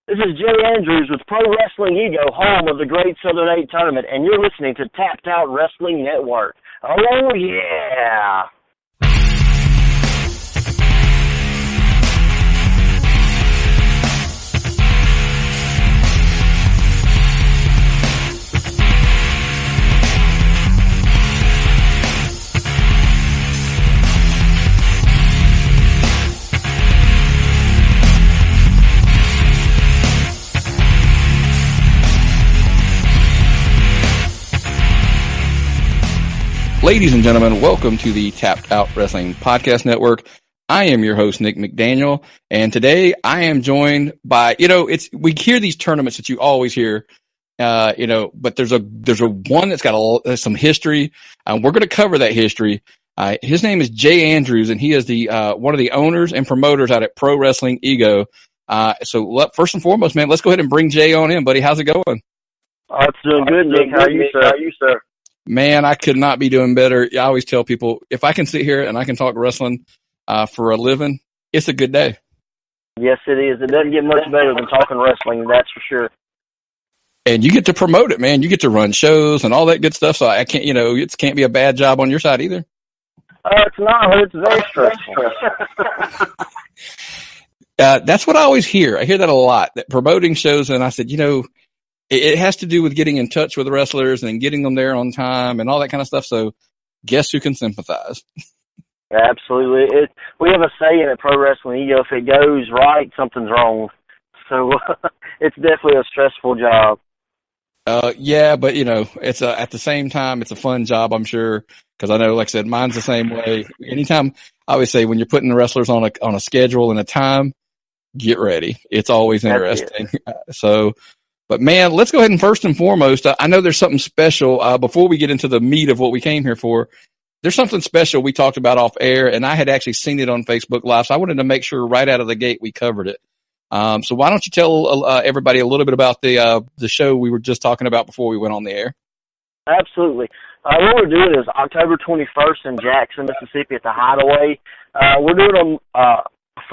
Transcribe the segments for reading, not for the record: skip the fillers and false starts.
This is Jay Andrews with Pro Wrestling Ego, home of the Great Southern 8 Tournament, and you're listening to Tapped Out Wrestling Network. Oh, yeah! Ladies and gentlemen, welcome to the Tapped Out Wrestling Podcast Network. I am your host, Nick McDaniel, and today I am joined by, we hear these tournaments that you always hear, but there's a one that's got some history. We're going to cover that history. His name is Jay Andrews, and he is the one of the owners and promoters out at Pro Wrestling Ego. First and foremost, man, let's go ahead and bring Jay on in, buddy. How's it going? Oh, it's doing good, Nick. How are you, sir? Man, I could not be doing better. I always tell people, if I can sit here and I can talk wrestling for a living, it's a good day. Yes, it is. It doesn't get much better than talking wrestling, that's for sure. And you get to promote it, man. You get to run shows and all that good stuff. So I can't, it can't be a bad job on your side either. It's not. It's very stressful. That's what I always hear. I hear that a lot, that promoting shows. And I said, it has to do with getting in touch with the wrestlers and getting them there on time and all that kind of stuff. So guess who can sympathize? Absolutely. We have a saying at Pro Wrestling Ego, if it goes right, something's wrong. So it's definitely a stressful job. Yeah, but it's at the same time, it's a fun job, I'm sure. Cause I know, like I said, mine's the same way. Anytime, I always say when you're putting the wrestlers on a schedule and a time, get ready. It's always interesting. But man, let's go ahead and first and foremost, I know there's something special, before we get into the meat of what we came here for. There's something special we talked about off air, and I had actually seen it on Facebook Live, so I wanted to make sure right out of the gate we covered it. So why don't you tell everybody a little bit about the show we were just talking about before we went on the air? Absolutely. What we're doing is October 21st in Jackson, Mississippi at the Hideaway. We're doing a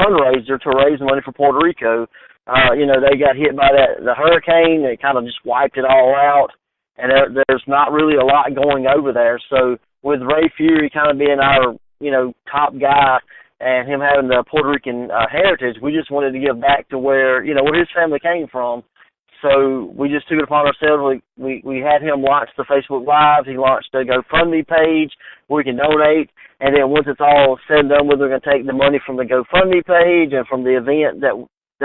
fundraiser to raise money for Puerto Rico. They got hit by the hurricane. It kind of just wiped it all out, and there's not really a lot going over there. So with Ray Fury kind of being our, top guy and him having the Puerto Rican heritage, we just wanted to give back to where his family came from. So we just took it upon ourselves. We had him launch the Facebook Live. He launched a GoFundMe page where we can donate. And then once it's all said and done with, we're going to take the money from the GoFundMe page and from the event that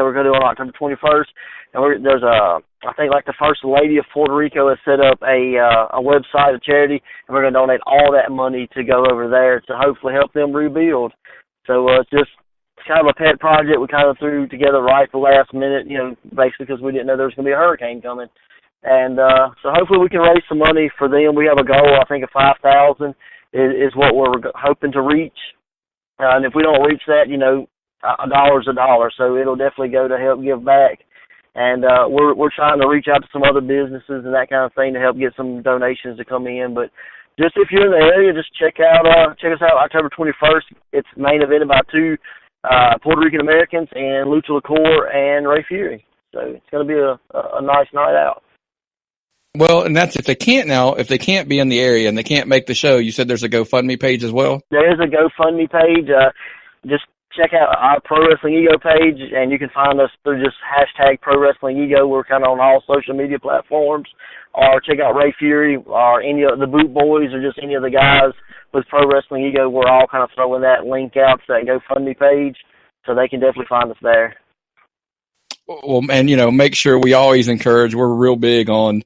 we're going to do on October 21st. And there's I think like the First Lady of Puerto Rico has set up a website, a charity, and we're going to donate all that money to go over there to hopefully help them rebuild. So it's kind of a pet project we kind of threw together right at the last minute, basically because we didn't know there was going to be a hurricane coming. And so hopefully we can raise some money for them. We have a goal, I think, of $5,000 is what we're hoping to reach. And if we don't reach that, a dollar's a dollar, so it'll definitely go to help give back. And we're trying to reach out to some other businesses and that kind of thing to help get some donations to come in. But just if you're in the area, just check us out October 21st. It's main evented by two Puerto Rican Americans and Lucha LaCour and Ray Fury. So it's going to be a nice night out. Well, and that's if they can't be in the area and they can't make the show. You said there's a GoFundMe page as well? There is a GoFundMe page. Just check out our Pro Wrestling Ego page, and you can find us through just hashtag Pro Wrestling Ego. We're kind of on all social media platforms. Or check out Ray Fury or any of the Boot Boys or just any of the guys with Pro Wrestling Ego. We're all kind of throwing that link out to that GoFundMe page, so they can definitely find us there. Well, and, make sure we always encourage, we're real big on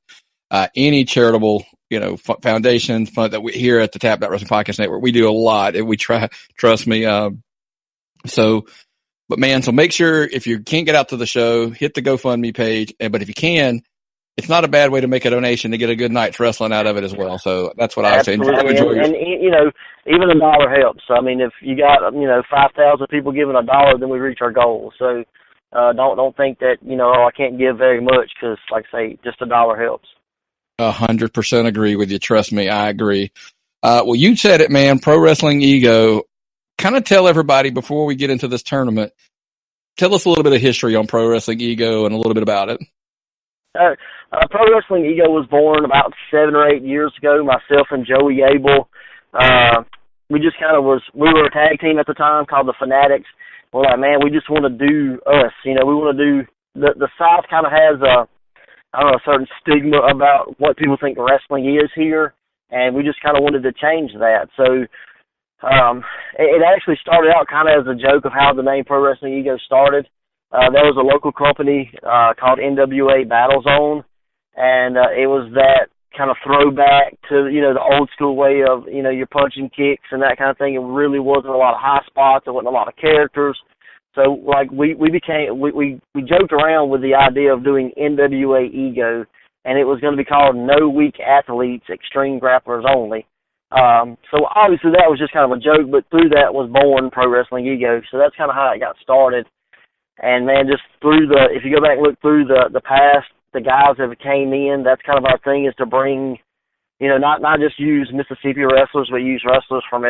any charitable, foundations that we here at the Tapped Out Wrestling Podcast Network. We do a lot, and we try, trust me. So make sure if you can't get out to the show, hit the GoFundMe page. But if you can, it's not a bad way to make a donation to get a good night's wrestling out of it as well. So that's what I would say. And even a dollar helps. I mean, if you got 5,000 people giving $1, then we reach our goal. So don't think that I can't give very much, because, like I say, just $1 helps. 100% agree with you. Trust me, I agree. Well, you said it, man. Pro Wrestling Ego. Kind of tell everybody before we get into this tournament, tell us a little bit of history on Pro Wrestling Ego and a little bit about it. Pro Wrestling Ego was born about 7 or 8 years ago. Myself and Joey Abel, we just we were a tag team at the time called the Fanatics. We're like, man, we just want to do us. We want to do, the South kind of has a certain stigma about what people think wrestling is here, and we just kind of wanted to change that. So it actually started out kind of as a joke of how the name Pro Wrestling Ego started. There was a local company called NWA Battle Zone, and it was that kind of throwback to, the old school way of, your punching kicks and that kind of thing. It really wasn't a lot of high spots. There wasn't a lot of characters. So, like, we joked around with the idea of doing NWA Ego, and it was going to be called No Weak Athletes, Extreme Grapplers Only. So, obviously, that was just kind of a joke, but through that was born Pro Wrestling Ego. So that's kind of how it got started. And, man, just if you go back and look through the past, the guys that came in, that's kind of our thing, is to bring, not just use Mississippi wrestlers, but use wrestlers from,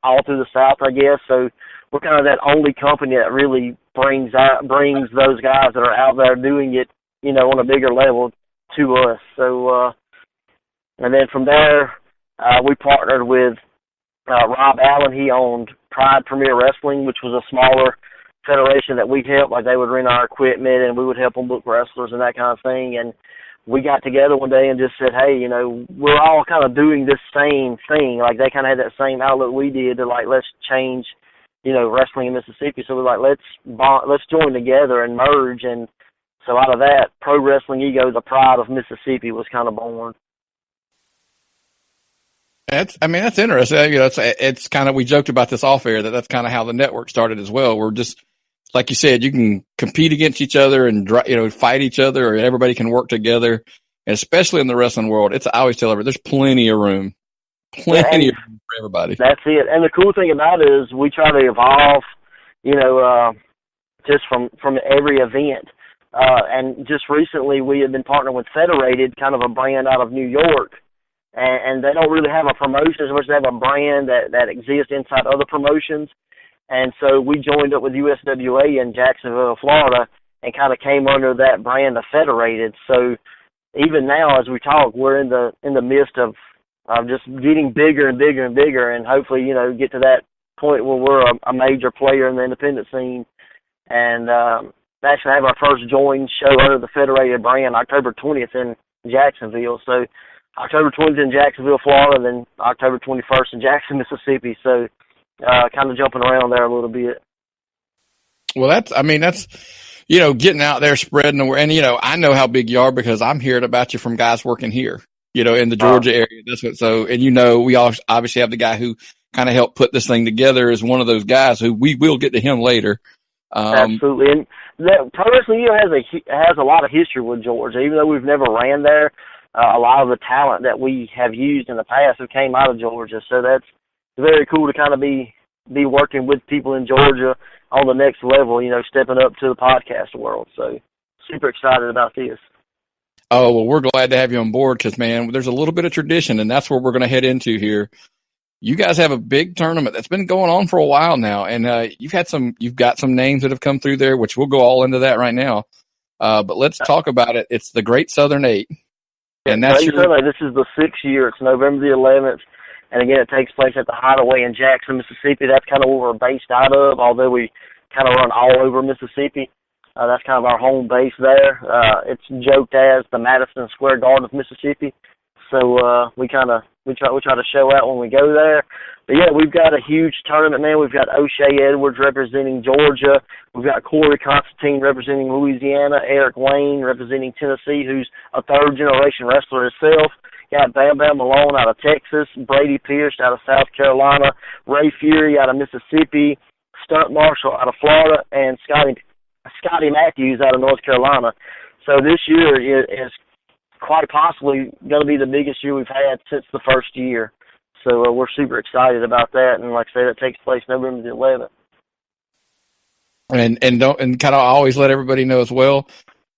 all through the South, I guess. So we're kind of that only company that really brings those guys that are out there doing it, on a bigger level to us. So, and then from there, we partnered with Rob Allen. He owned Pride Premier Wrestling, which was a smaller federation that we helped. Like, they would rent our equipment and we would help them book wrestlers and that kind of thing. And we got together one day and just said, hey, we're all kind of doing this same thing. Like, they kind of had that same outlook we did to, like, let's change, wrestling in Mississippi. So we're like, let's join together and merge. And so out of that, Pro Wrestling Ego, the Pride of Mississippi, was kind of born. That's interesting. It's kind of, we joked about this off air, that's kind of how the network started as well. We're just, like you said, you can compete against each other and, fight each other, or everybody can work together. And especially in the wrestling world, I always tell everybody, there's plenty of room for everybody. That's it. And the cool thing about it is we try to evolve, just from every event. And just recently we have been partnering with Federated, kind of a brand out of New York. And they don't really have a promotion as much as they have a brand that exists inside other promotions. And so we joined up with USWA in Jacksonville, Florida, and kind of came under that brand of Federated. So even now, as we talk, we're in the midst of just getting bigger and bigger and bigger, and hopefully, get to that point where we're a major player in the independent scene. And actually have our first joint show under the Federated brand October 20th in Jacksonville. So October 20th in Jacksonville, Florida, then October 21st in Jackson, Mississippi. So kind of jumping around there a little bit. Well, that's getting out there, spreading the word. And, I know how big you are because I'm hearing about you from guys working here, in the Georgia area. That's what, and we all obviously have the guy who kind of helped put this thing together as one of those guys who we will get to him later. Absolutely. And Pro Wrestling has a lot of history with Georgia, even though we've never ran there. A lot of the talent that we have used in the past have came out of Georgia. So that's very cool to kind of be working with people in Georgia on the next level, stepping up to the podcast world. So super excited about this. Oh, well, we're glad to have you on board because, man, there's a little bit of tradition, and that's where we're going to head into here. You guys have a big tournament that's been going on for a while now, and you've got some names that have come through there, which we'll go all into that right now. But let's talk about it. It's the Great Southern 8. And that's this is the 6th year. It's November the 11th. And again, it takes place at the Hideaway in Jackson, Mississippi. That's kind of where we're based out of, although we kind of run all over Mississippi. That's kind of our home base there. It's joked as the Madison Square Garden of Mississippi. So we try to show out when we go there. But yeah, we've got a huge tournament, man. We've got O'Shea Edwards representing Georgia. We've got Corey Constantine representing Louisiana. Eric Wayne representing Tennessee, who's a third-generation wrestler himself. Got Bam Bam Malone out of Texas. Brady Pierce out of South Carolina. Ray Fury out of Mississippi. Stunt Marshall out of Florida. And Scotty Matthews out of North Carolina. So this year is quite possibly going to be the biggest year we've had since the first year. So we're super excited about that. And like I said, it takes place November the 11th. And kind of always let everybody know as well.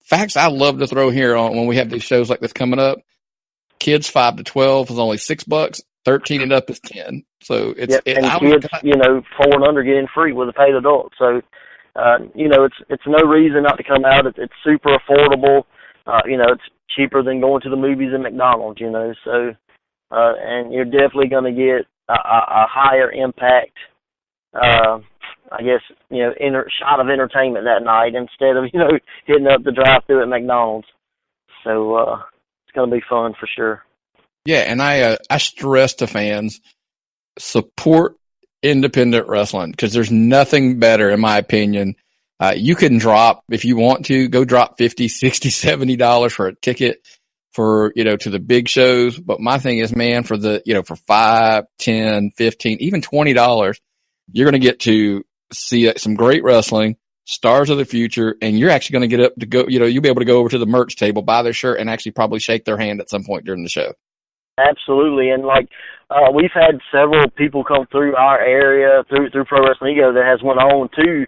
Facts I love to throw here on when we have these shows like this coming up. Kids 5 to 12 is only $6. 13 and up is 10. So it's kids, 4 and under get in free with a paid adult. So it's no reason not to come out. It's super affordable. It's cheaper than going to the movies and McDonald's, so, and you're definitely going to get a higher impact, I guess, shot of entertainment that night instead of, hitting up the drive-thru at McDonald's. So, it's going to be fun for sure. Yeah. And I stress to fans, support independent wrestling, because there's nothing better, in my opinion. You can drop, if you want to, go drop $50, $60, $70 for a ticket for, to the big shows. But my thing is, man, for the, for $5, $10, $15, even $20, you're going to get to see some great wrestling, stars of the future, and you're actually going to get up to go, you'll be able to go over to the merch table, buy their shirt, and actually probably shake their hand at some point during the show. Absolutely. And we've had several people come through our area, through Pro Wrestling Ego, that has went on to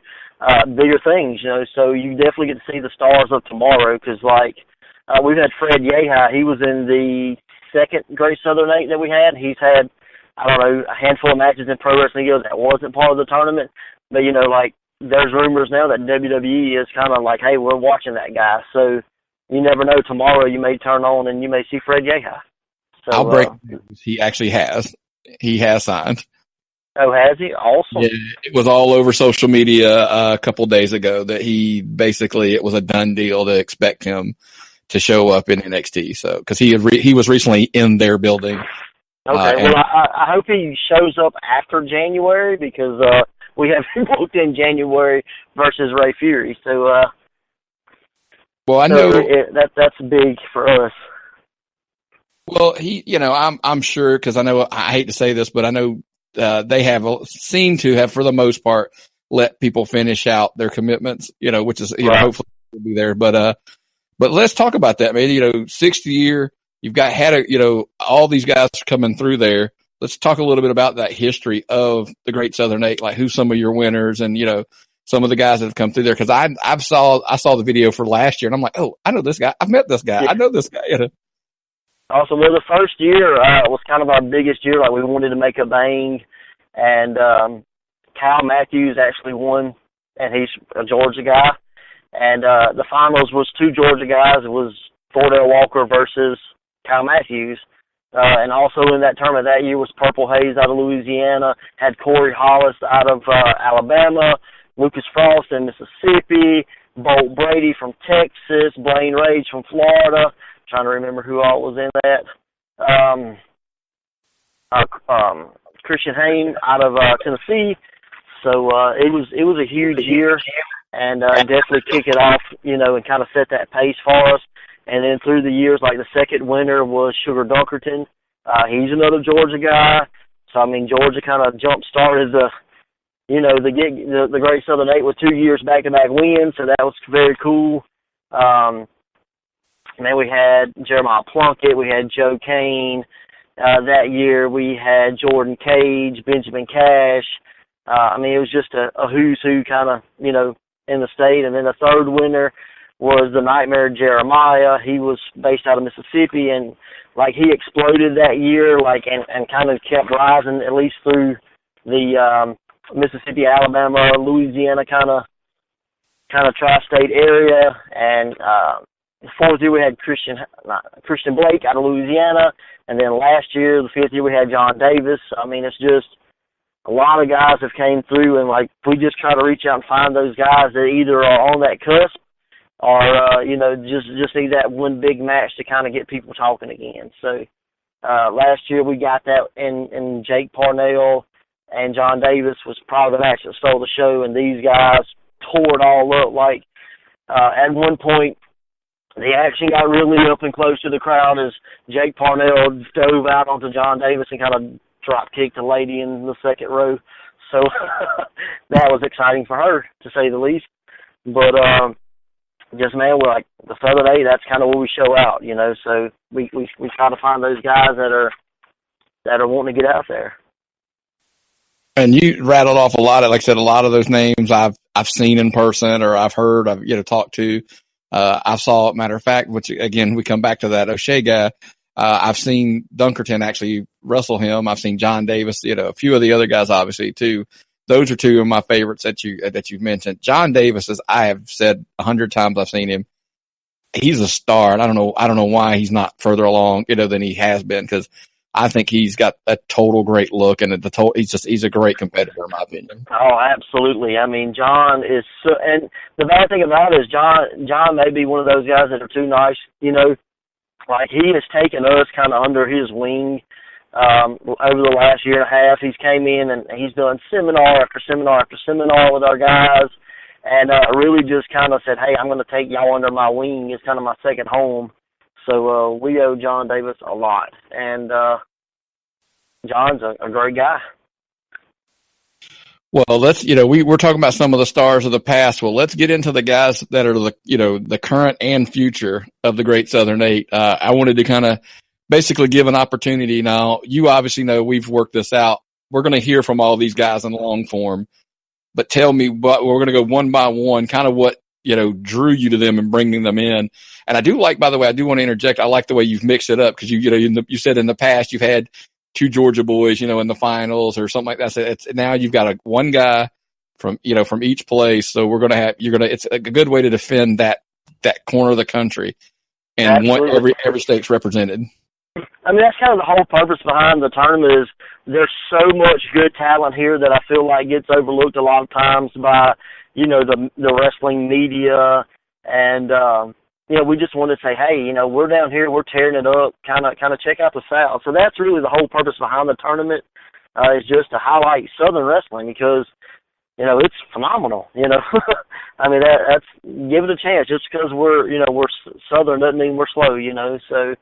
bigger things, so you definitely get to see the stars of tomorrow, because we've had Fred Yehi. He was in the second Great Southern 8 that we had. He's had, I don't know, a handful of matches in Pro Wrestling Ego that wasn't part of the tournament, but there's rumors now that WWE is kind of like, hey, we're watching that guy, so you never know, tomorrow you may turn on and you may see Fred Yehi. So, I'll break news. He actually has. He has signed. Oh, has he? Awesome. Yeah, it was all over social media a couple of days ago that it was a done deal to expect him to show up in NXT. So, because he was recently in their building. Okay, well, I hope he shows up after January, because we have him booked in January versus Ray Fury. So, well, I know that's big for us. Well, I'm sure, because I hate to say this, but I know they seem to have, for the most part, let people finish out their commitments, which is, right. Hopefully will be there. But let's talk about that, man. Sixth year, you've all these guys coming through there. Let's talk a little bit about that history of the Great Southern 8, like who's some of your winners and, some of the guys that have come through there. Cause I saw the video for last year and I'm like, oh, I know this guy. I've met this guy. Yeah. I know this guy. Awesome. Well, the first year was kind of our biggest year. We wanted to make a bang, and Kyle Matthews actually won, and he's a Georgia guy. And the finals was two Georgia guys. It was Thordell Walker versus Kyle Matthews. And also in that tournament that year was Purple Hayes out of Louisiana, had Corey Hollis out of Alabama, Lucas Frost in Mississippi, Bolt Brady from Texas, Blaine Rage from Florida. Trying to remember who all was in that. Christian Hain out of Tennessee. So it was a huge year, and definitely kick it off, and kind of set that pace for us. And then through the years, the second winner was Sugar Dunkerton. He's another Georgia guy. So Georgia kind of jump started the Great Southern 8 with 2 years back-to-back wins. So that was very cool. And then we had Jeremiah Plunkett, we had Joe Kane. That year we had Jordan Cage, Benjamin Cash. It was just a who's who kind of, in the state. And then the third winner was the Nightmare Jeremiah. He was based out of Mississippi, and he exploded that year, and kind of kept rising at least through the Mississippi, Alabama, Louisiana kind of tri-state area. And the fourth year we had Christian Blake out of Louisiana, and then last year, the fifth year, we had John Davis. It's just a lot of guys have came through, and we just try to reach out and find those guys that either are on that cusp or just need that one big match to kind of get people talking again. So last year we got that in Jake Parnell and John Davis was probably the match that stole the show, and these guys tore it all up. At one point, the action got really up and close to the crowd as Jake Parnell dove out onto John Davis and kind of drop-kicked a lady in the second row. So that was exciting for her, to say the least. But we're the Southern 8, that's kind of where we show out, So we try to find those guys that are wanting to get out there. And you rattled off a lot of, like I said, a lot of those names I've seen in person or I've heard, I've talked to. I saw, matter of fact, which again, we come back to that O'Shea guy. I've seen Dunkerton actually wrestle him. I've seen John Davis, a few of the other guys, obviously, too, those are two of my favorites that you've mentioned. John Davis, as I have said 100 times, I've seen him. He's a star, and I don't know why he's not further along, than he has been, because I think he's got a total great look, and he's a great competitor in my opinion. Oh, absolutely. I mean, John is so, and the bad thing about it is John may be one of those guys that are too nice, like he has taken us kind of under his wing over the last year and a half. He's came in and he's done seminar after seminar after seminar with our guys, and really just kind of said, hey, I'm going to take y'all under my wing. It's kind of my second home. So we owe John Davis a lot. And John's a great guy. Well, let's, we're talking about some of the stars of the past. Well, let's get into the guys that are the current and future of the Great Southern Eight. I wanted to kind of basically give an opportunity. Now, you obviously know we've worked this out. We're going to hear from all these guys in long form. But tell me, we're going to go one by one, kind of what, drew you to them and bringing them in. And I do like, by the way, I do want to interject. I like the way you've mixed it up because you said in the past you've had two Georgia boys, in the finals or something like that. So now you've got one guy from each place. So it's a good way to defend that corner of the country and want every state's represented. I mean, that's kind of the whole purpose behind the tournament is there's so much good talent here that I feel like gets overlooked a lot of times by, the wrestling media. And, we just want to say, hey, we're down here, we're tearing it up, kind of check out the South. So that's really the whole purpose behind the tournament is just to highlight Southern wrestling because, it's phenomenal, I mean, that's give it a chance. Just because we're Southern doesn't mean we're slow, So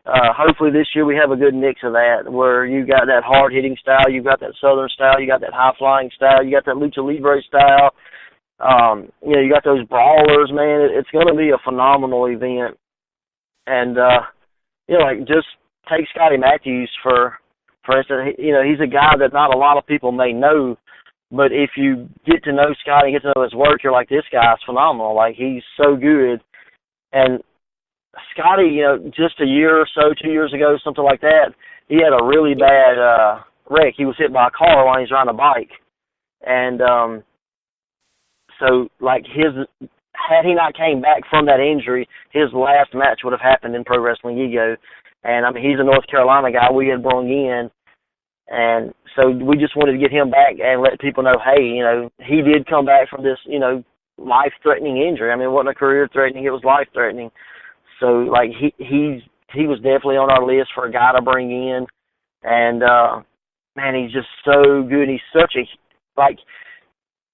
hopefully this year we have a good mix of that where you got that hard-hitting style, you got that Southern style, you got that high-flying style, you got that lucha libre style. You got those brawlers, man. It's going to be a phenomenal event. And, just take Scotty Matthews for instance. He's a guy that not a lot of people may know, but if you get to know Scotty, get to know his work, you're like, this guy's phenomenal. Like, he's so good. And Scotty, just a year or so, 2 years ago, something like that, he had a really bad wreck. He was hit by a car while he was riding a bike. And, so, like, had he not came back from that injury, his last match would have happened in Pro Wrestling Ego. And, I mean, he's a North Carolina guy we had brought in. And so we just wanted to get him back and let people know, hey, he did come back from this, life-threatening injury. I mean, it wasn't a career-threatening, it was life-threatening. So, like, he was definitely on our list for a guy to bring in. And, man, he's just so good. He's such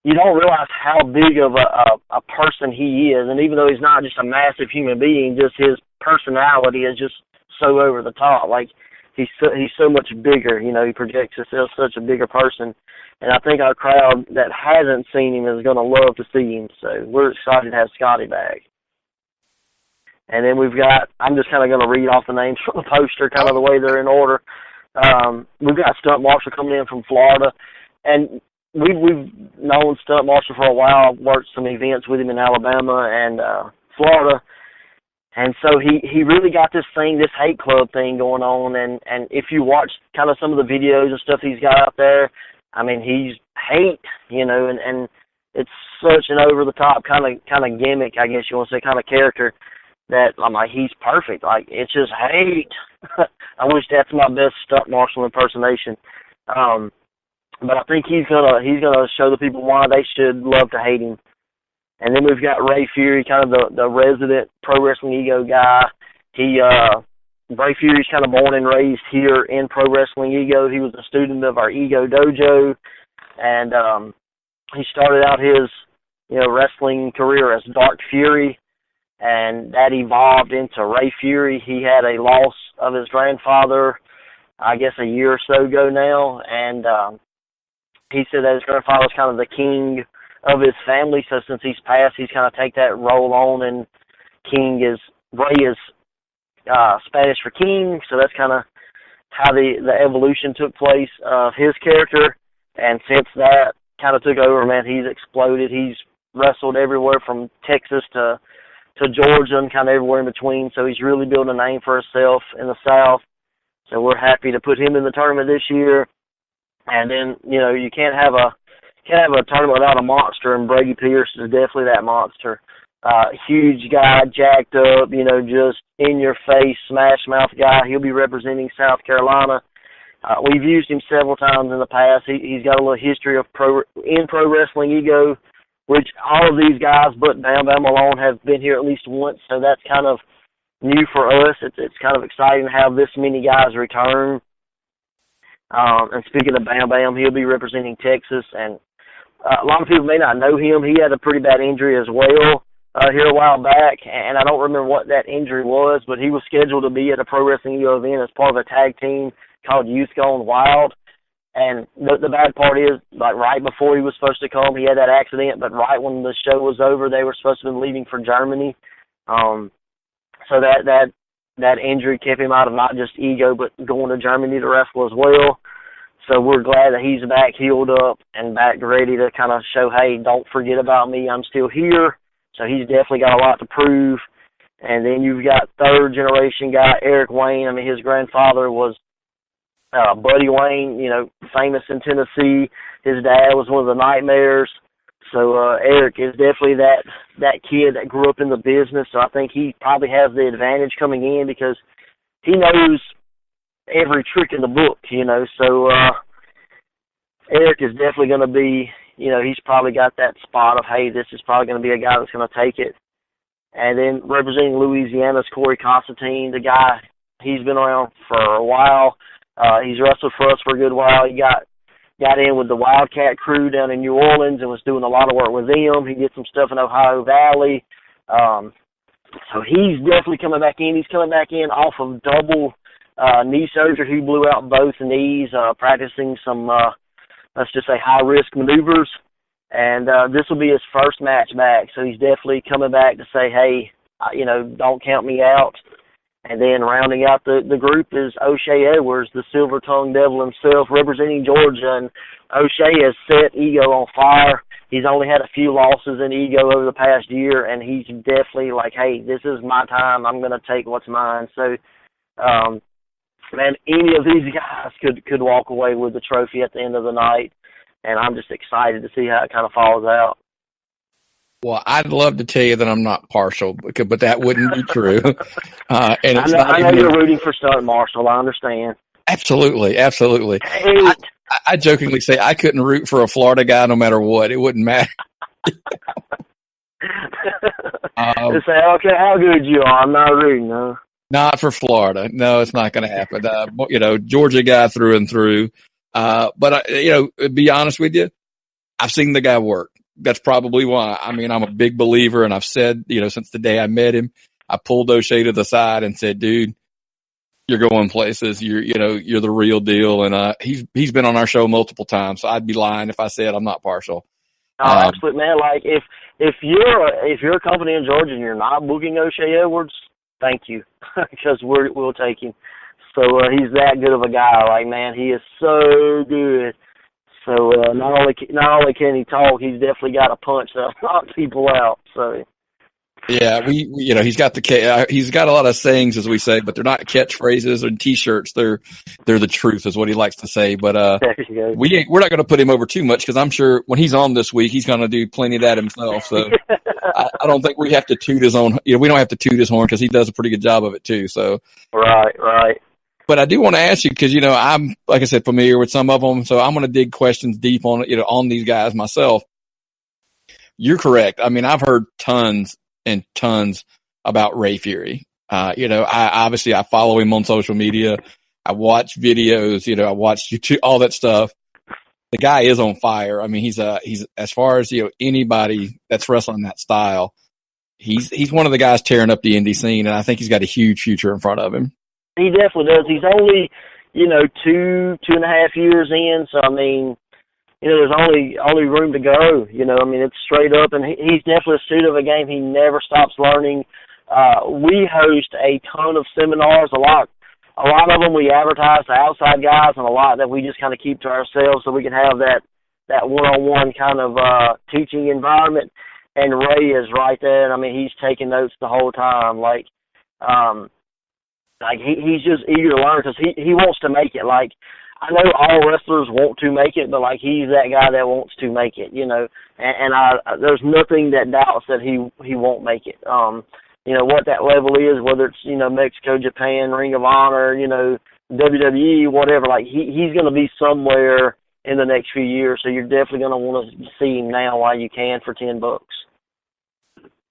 you don't realize how big of a person he is. And even though he's not just a massive human being, just his personality is just so over the top. Like, he's so much bigger. He projects himself such a bigger person. And I think our crowd that hasn't seen him is going to love to see him. So we're excited to have Scotty back. And then we've got, I'm just kind of going to read off the names from the poster, kind of the way they're in order. We've got Stunt Marshall coming in from Florida. And we've known Stunt Marshall for a while. I've worked some events with him in Alabama and Florida. And so he really got this hate club thing going on. And if you watch kind of some of the videos and stuff he's got out there, I mean, he's hate, and it's such an over-the-top kind of gimmick, I guess you want to say, kind of character that I'm like, he's perfect. Like, it's just hate. I wish that's my best Stunt Marshall impersonation. But I think he's gonna show the people why they should love to hate him. And then we've got Ray Fury, kind of the resident Pro Wrestling Ego guy. Ray Fury's kind of born and raised here in Pro Wrestling Ego. He was a student of our Ego Dojo, and he started out his wrestling career as Dark Fury, and that evolved into Ray Fury. He had a loss of his grandfather, I guess a year or so ago now, and he said that his grandfather was kind of the king of his family, so since he's passed, he's kind of take that role on, and Ray is Spanish for king, so that's kind of how the evolution took place of his character, and since that kind of took over, man, he's exploded. He's wrestled everywhere from Texas to Georgia and kind of everywhere in between, so he's really building a name for himself in the South, so we're happy to put him in the tournament this year. And then, you can't have can't have a tournament without a monster, and Brady Pierce is definitely that monster. Huge guy, jacked up, you know, just in your face, smash mouth guy. He'll be representing South Carolina. We've used him several times in the past. He's got a little history of pro wrestling ego, which all of these guys but Bam Bam Malone have been here at least once, so that's kind of new for us. It's kind of exciting to have this many guys return. And speaking of Bam Bam, he'll be representing Texas, and a lot of people may not know him. He had a pretty bad injury as well here a while back, and I don't remember what that injury was, but he was scheduled to be at a Pro Wrestling Ego event as part of a tag team called Youth Gone Wild. And the bad part is, like, right before he was supposed to come, he had that accident, but right when the show was over, they were supposed to be leaving for Germany. So that injury kept him out of not just Ego, but going to Germany to wrestle as well. So we're glad that he's back healed up and back ready to kind of show, hey, don't forget about me, I'm still here. So he's definitely got a lot to prove. And then you've got third-generation guy, Eric Wayne. I mean, his grandfather was Buddy Wayne, you know, famous in Tennessee. His dad was one of the Nightmares. So Eric is definitely that kid that grew up in the business. So I think he probably has the advantage coming in because he knows every trick in the book, you know. So Eric is definitely going to be, you know, he's probably got that spot of, hey, this is probably going to be a guy that's going to take it. And then representing Louisiana's Corey Constantine, the guy, he's been around for a while. He's wrestled for us for a good while. He got in with the Wildcat crew down in New Orleans and was doing a lot of work with them. He did some stuff in Ohio Valley. So he's definitely coming back in. He's coming back in off of double knee surgery. He blew out both knees, practicing some, let's just say, high-risk maneuvers. And this will be his first match back. So he's definitely coming back to say, hey, you know, don't count me out. And then rounding out the group is O'Shea Edwards, the silver-tongued devil himself, representing Georgia. And O'Shea has set Ego on fire. He's only had a few losses in Ego over the past year, and he's definitely like, hey, this is my time. I'm going to take what's mine. So, man, any of these guys could walk away with the trophy at the end of the night, and I'm just excited to see how it kind of falls out. Well, I'd love to tell you that I'm not partial, but that wouldn't be true. And it's I know you're rooting for Stunt Marshall. I understand. Absolutely. Hey. I jokingly say I couldn't root for a Florida guy no matter what. It wouldn't matter. Say, okay, how good you are. I'm not rooting, no. Not for Florida. No, it's not going to happen. You know, Georgia guy through and through. But, you know, to be honest with you, I've seen the guy work. That's probably why. I mean, I'm a big believer, and I've said, you know, since the day I met him, I pulled O'Shea to the side and said, dude, you're going places. You're the real deal. And he's been on our show multiple times, so I'd be lying if I said I'm not partial. Oh, absolutely, man. Like if you're a company in Georgia and you're not booking O'Shea Edwards, thank you, because we'll take him. So he's that good of a guy. Like, man, he is so good. So not only can he talk, he's definitely got a punch that'll knock people out. So yeah, we you know, he's got a lot of sayings, as we say, but they're not catchphrases or T-shirts. They're the truth, is what he likes to say. But we're not going to put him over too much, because I'm sure when he's on this week, he's going to do plenty of that himself. So I don't think we have to toot his own. You know, we don't have to toot his horn, because he does a pretty good job of it too. So right. But I do want to ask you, because, you know, I'm, like I said, familiar with some of them, so I'm going to dig questions deep on these guys myself. You're correct. I mean, I've heard tons and tons about Ray Fury. You know, I follow him on social media. I watch videos, you know, I watch YouTube, all that stuff. The guy is on fire. I mean, he's as far as, you know, anybody that's wrestling that style, he's one of the guys tearing up the indie scene, and I think he's got a huge future in front of him. He definitely does. He's only, you know, 2.5 years in, so I mean, you know, there's only room to go. You know, I mean, it's straight up, and he's definitely a student of a game. He never stops learning. We host a ton of seminars. A lot of them we advertise to outside guys, and a lot that we just kind of keep to ourselves, so we can have that one-on-one kind of teaching environment. And Ray is right there. I mean, he's taking notes the whole time. Like he's just eager to learn, because he wants to make it. Like, I know all wrestlers want to make it, but like he's that guy that wants to make it, you know. And there's nothing that doubts that he won't make it. You know what that level is, whether it's, you know, Mexico, Japan, Ring of Honor, you know, WWE, whatever. Like he's going to be somewhere in the next few years, so you're definitely going to want to see him now while you can for $10.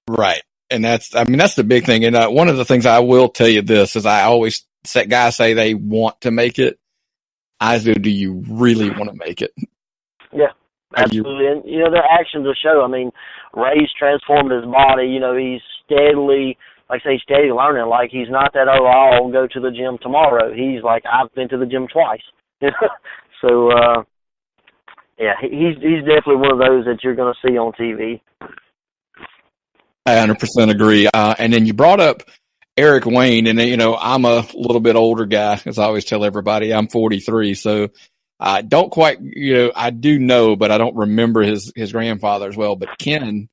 Right. And that's the big thing. And one of the things I will tell you this is I always say, guys say they want to make it. I do. Do you really want to make it? Yeah, absolutely. And, you know, their actions will show. I mean, Ray's transformed his body. You know, he's steadily, like I say, steady learning. Like, he's not that, oh, I'll go to the gym tomorrow. He's like, I've been to the gym twice. So, yeah, he's definitely one of those that you're going to see on TV. I 100% agree. And then you brought up Eric Wayne, and you know, I'm a little bit older guy, as I always tell everybody. I'm 43, so I don't quite, you know, I do know, but I don't remember his grandfather as well. But Ken,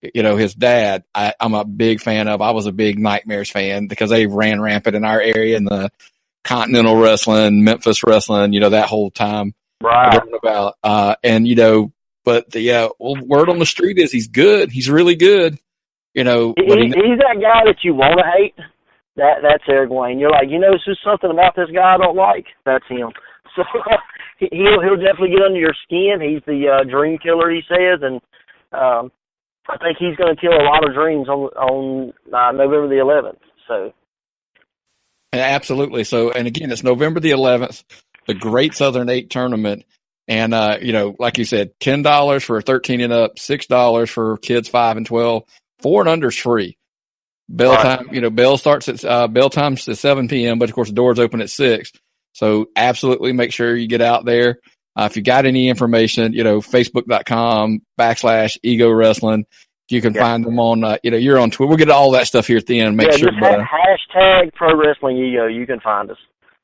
you know, his dad, I'm a big fan of. I was a big Nightmares fan because they ran rampant in our area in the Continental Wrestling, Memphis Wrestling, you know, that whole time. Right. About, and you know, but the word on the street is he's good. He's really good. You know, he's that guy that you want to hate. That's Eric Wayne. You're like, you know, there's just something about this guy I don't like. That's him. So he'll definitely get under your skin. He's the dream killer, he says, and I think he's going to kill a lot of dreams on November the 11th. So absolutely. So, and again, it's November the 11th, the Great Southern 8 tournament. And, you know, like you said, $10 for 13 and up, $6 for kids 5 and 12. 4 and under is free. Bell time, you know, bell time's at 7 p.m., but of course the doors open at 6. So absolutely make sure you get out there. If you got any information, you know, facebook.com/ego wrestling. You can find them on, you know, you're on Twitter. We'll get all that stuff here at the end. Make sure. Hashtag Pro Wrestling Ego. You can find us.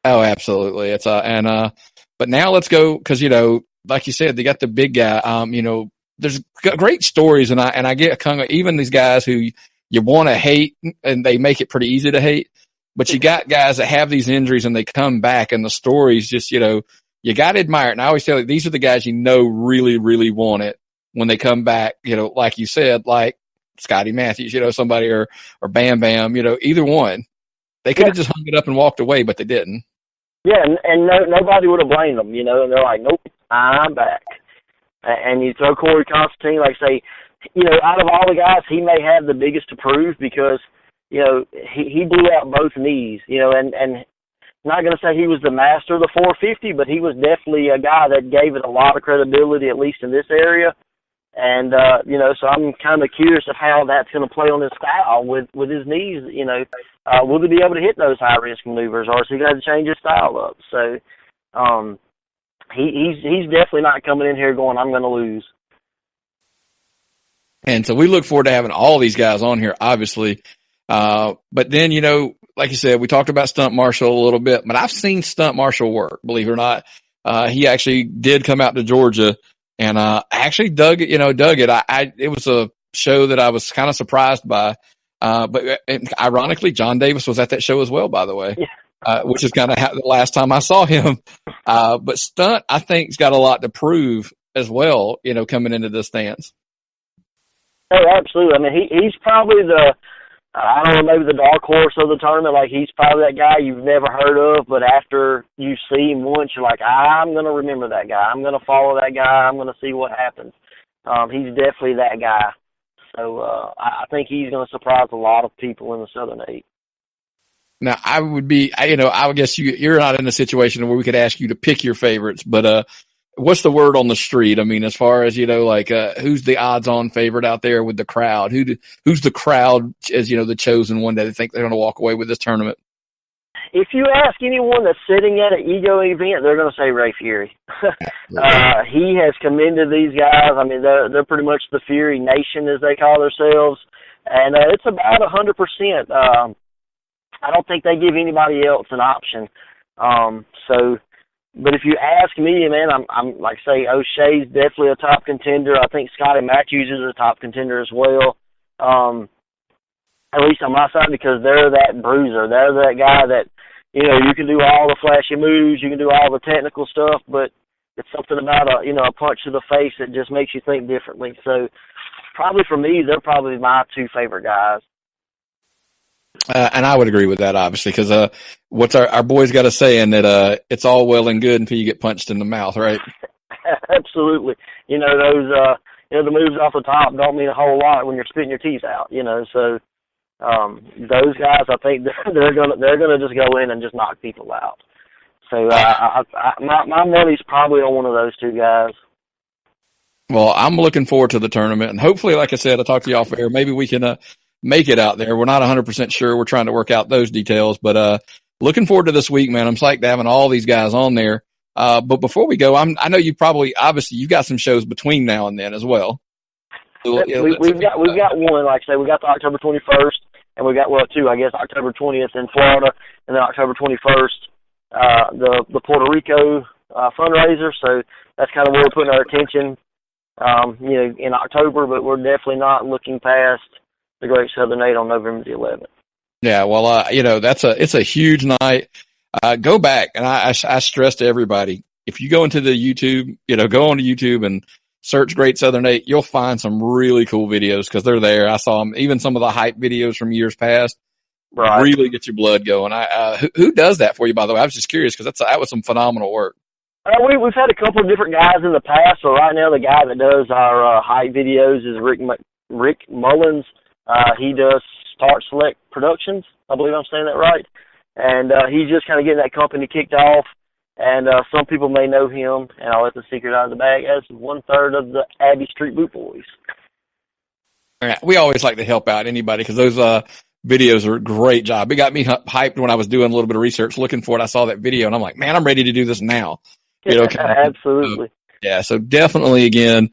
Oh, absolutely. It's, but now let's go. Cause, you know, like you said, they got the big guy. You know, there's great stories, and I get kind of, even these guys who you want to hate, and they make it pretty easy to hate. But you got guys that have these injuries and they come back, and the stories just, you know, you got to admire it. And I always tell you, these are the guys you know really, really want it when they come back. You know, like you said, like Scotty Matthews, you know, somebody or Bam Bam, you know, either one. They could have just hung it up and walked away, but they didn't. Yeah, and nobody would have blamed them, you know. And they're like, nope, I'm back. And you throw Corey Constantine, like say, you know, out of all the guys, he may have the biggest to prove because, you know, he blew out both knees, you know, and I'm not going to say he was the master of the 450, but he was definitely a guy that gave it a lot of credibility, at least in this area. And, you know, so I'm kind of curious of how that's going to play on his style with his knees, you know. Will he be able to hit those high-risk maneuvers, or is he going to change his style up? So, He's definitely not coming in here going, I'm going to lose. And so we look forward to having all these guys on here, obviously. But then, you know, like you said, we talked about Stunt Marshall a little bit, but I've seen Stunt Marshall work, believe it or not. He actually did come out to Georgia, and I actually dug it. It was a show that I was kind of surprised by. But ironically, John Davis was at that show as well, by the way. Yeah. Which is kind of the last time I saw him. But Stunt, I think, has got a lot to prove as well, you know, coming into this dance. Oh, absolutely. I mean, he's probably I don't know, maybe the dark horse of the tournament. Like, he's probably that guy you've never heard of, but after you see him once, you're like, I'm going to remember that guy. I'm going to follow that guy. I'm going to see what happens. He's definitely that guy. So I think he's going to surprise a lot of people in the Southern 8. Now, I would guess you're not in a situation where we could ask you to pick your favorites, but what's the word on the street? I mean, as far as, you know, like who's the odds-on favorite out there with the crowd? Who's the crowd as, you know, the chosen one that they think they're going to walk away with this tournament? If you ask anyone that's sitting at an ego event, they're going to say Ray Fury. He has commended these guys. I mean, they're pretty much the Fury Nation, as they call themselves, and it's about 100%. I don't think they give anybody else an option. But if you ask me, man, I'm like say O'Shea's definitely a top contender. I think Scotty Matthews is a top contender as well. At least on my side, because they're that bruiser. They're that guy that, you know, you can do all the flashy moves, you can do all the technical stuff, but it's something about a punch to the face that just makes you think differently. So probably for me, they're probably my two favorite guys. And I would agree with that, obviously, because what's our boys got a saying that it's all well and good until you get punched in the mouth, right? Absolutely. You know, those the moves off the top don't mean a whole lot when you're spitting your teeth out. You know, so those guys, I think they're gonna just go in and just knock people out. So my money's probably on one of those two guys. Well, I'm looking forward to the tournament, and hopefully, like I said, I talked to you off air. Maybe we can make it out there. We're not 100% sure. We're trying to work out those details, but looking forward to this week, man. I'm psyched to having all these guys on there. But before we go, I know you obviously you've got some shows between now and then as well. So, we've got one, like I say, we got the October 21st, and we got two, I guess, October 20th in Florida, and then October 21st, the Puerto Rico fundraiser. So that's kind of where we're putting our attention, in October. But we're definitely not looking past the Great Southern 8 on November the 11th. Yeah, well, it's a huge night. Go back, and I stress to everybody, if you go into the YouTube, go onto YouTube and search Great Southern 8, you'll find some really cool videos because they're there. I saw them, even some of the hype videos from years past. Right. Really get your blood going. Who does that for you, by the way? I was just curious because that was some phenomenal work. We've had a couple of different guys in the past. So right now, the guy that does our hype videos is Rick Mullins. He does Start Select Productions. I believe I'm saying that right. And he's just kind of getting that company kicked off. And some people may know him, and I'll let the secret out of the bag, as 1/3 of the Abbey Street Boot Boys. We always like to help out anybody because those videos are a great job. It got me hyped when I was doing a little bit of research looking for it. I saw that video, and I'm like, man, I'm ready to do this now. Absolutely. So definitely, again,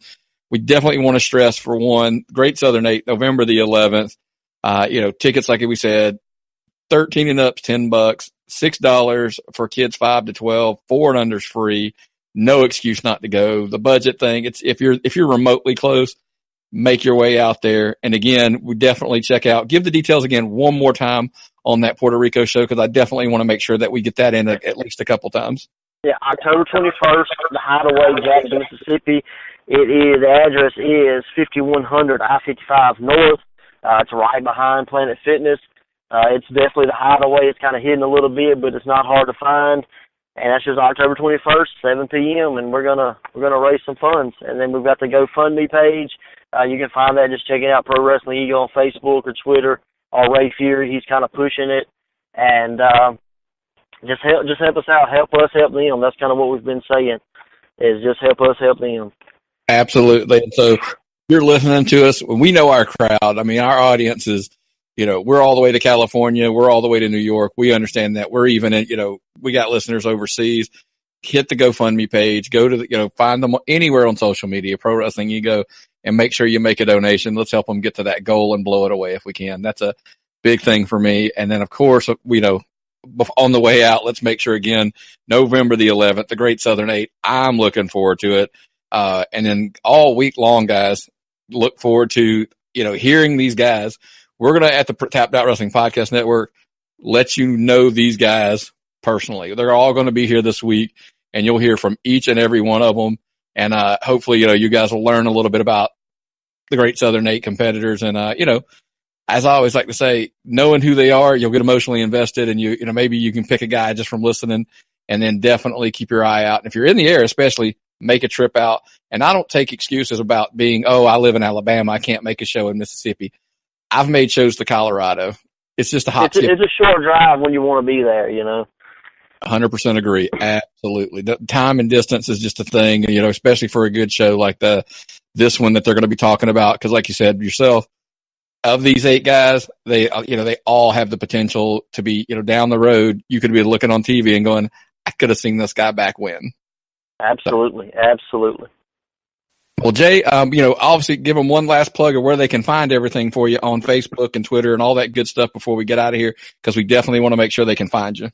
we definitely want to stress, for one, Great Southern 8, November the 11th. Tickets, like we said, 13 and up's $10, $6 for kids 5 to 12, 4 and under's free. No excuse not to go. The budget thing, it's if you're remotely close, make your way out there. And again, we definitely give the details again one more time on that Puerto Rico show, because I definitely want to make sure that we get that in at least a couple times. Yeah, October 21st, the Hideaway, Jackson, Mississippi. The address is 5100 I-55 North. It's right behind Planet Fitness. It's definitely the Hideaway. It's kind of hidden a little bit, but it's not hard to find. And that's just October 21st, 7 p.m. And we're gonna raise some funds. And then we've got the GoFundMe page. You can find that, just checking out Pro Wrestling Ego on Facebook or Twitter, or Ray Fury. He's kind of pushing it. And just help us out. Help us help them. That's kind of what we've been saying, is just help us help them. Absolutely. And so you're listening to us. We know our crowd. I mean, our audience is, we're all the way to California. We're all the way to New York. We understand that. We're even in, we got listeners overseas. Hit the GoFundMe page. Go to find them anywhere on social media, Pro Wrestling Ego, and make sure you make a donation. Let's help them get to that goal and blow it away if we can. That's a big thing for me. And then, of course, on the way out, let's make sure again, November the 11th, the Great Southern 8. I'm looking forward to it. And then all week long, guys, look forward to, hearing these guys. We're going to, at the Tapped Out Wrestling Podcast Network, let you know these guys personally. They're all going to be here this week, and you'll hear from each and every one of them. And, hopefully, you guys will learn a little bit about the Great Southern 8 competitors. And, as I always like to say, knowing who they are, you'll get emotionally invested, and maybe you can pick a guy just from listening, and then definitely keep your eye out. And if you're in the area, especially, make a trip out. And I don't take excuses about being, I live in Alabama, I can't make a show in Mississippi. I've made shows to Colorado. It's just a hop skip. It's a short drive when you want to be there, 100% agree. Absolutely. The time and distance is just a thing, especially for a good show like this one that they're going to be talking about. Because like you said yourself, of these 8 guys, they all have the potential to be, down the road. You could be looking on TV and going, I could have seen this guy back when. Absolutely. Absolutely. Well, Jay, obviously give them one last plug of where they can find everything for you on Facebook and Twitter and all that good stuff before we get out of here, because we definitely want to make sure they can find you.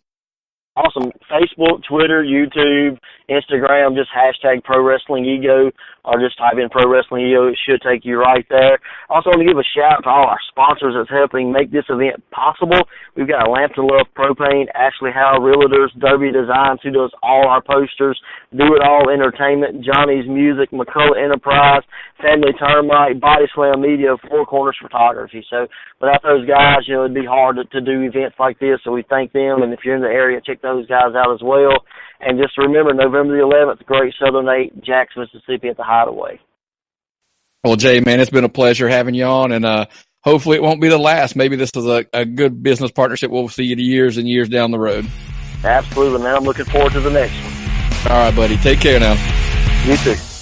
Awesome. Facebook, Twitter, YouTube, Instagram, just hashtag Pro Wrestling Ego, or just type in Pro Wrestling Ego. It should take you right there. Also want to give a shout out to all our sponsors that's helping make this event possible. We've got Lampton Love Propane, Ashley Howe Realtors, Derby Designs, who does all our posters, Do It All Entertainment, Johnny's Music, McCullough Enterprise, Family Termite, Body Slam Media, Four Corners Photography. So without those guys, it'd be hard to do events like this, so we thank them. And if you're in the area, check those guys out as well. And just remember, November the 11th, Great Southern 8, Jackson, Mississippi at the Hideaway. Well, Jay, man, it's been a pleasure having you on, and hopefully it won't be the last. Maybe this is a good business partnership. We'll see you years and years down the road. Absolutely, man. I'm looking forward to the next one. All right, buddy. Take care now. You too.